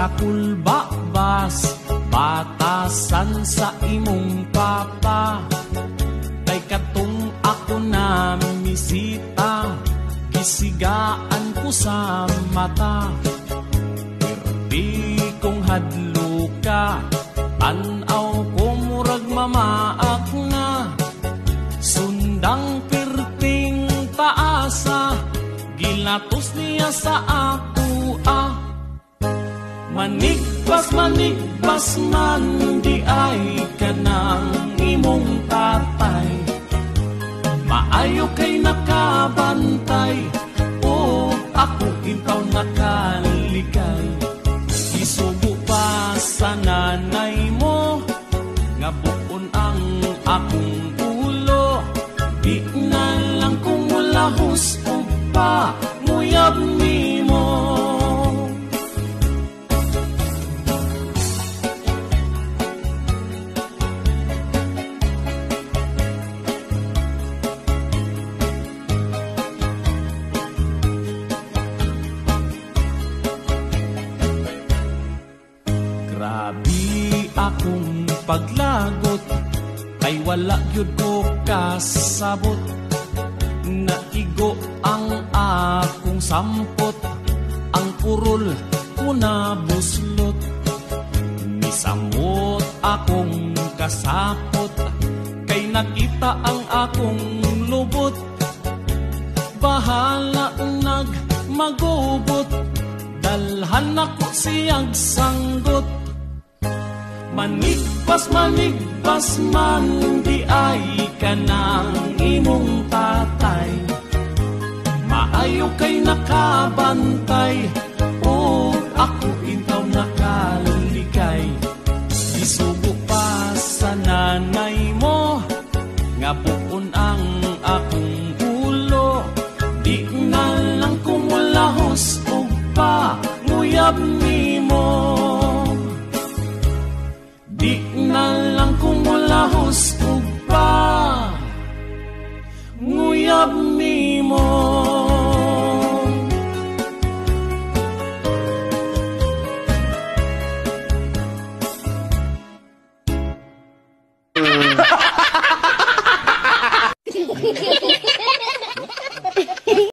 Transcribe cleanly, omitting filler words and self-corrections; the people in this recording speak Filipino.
kakulbabas, batasan sa imong papa. Kay katong ako na misita, gisigaan ko sa mata. Perdi kong hadlo ka, tanaw ko murag mamaak na. Sundang perting taasa, gilatos niya sa ako Manigpas man di ay kanang imong tatay. Maayo kay nakabantay, o ako intaw nakalikay. Isugo pa sa nanay mo, nga buon ang akong ulo. Di na lang kung mulahos o pa, nguyab ni mo. Akong paglagot, kay wala gyud ko kasabot. Naigo ang akong sampot, ang purol ko na buslot. Misamot akong kasapot, kay nakita ang akong lubot. Bahala nagmagubot, dalhan ako siyang sanggot. Manigpas man di ay kanang imong tatay. Maayo kay nakabantay, o ako intaw nakalikay. Isugo pa sa nanay mo, nga buon ang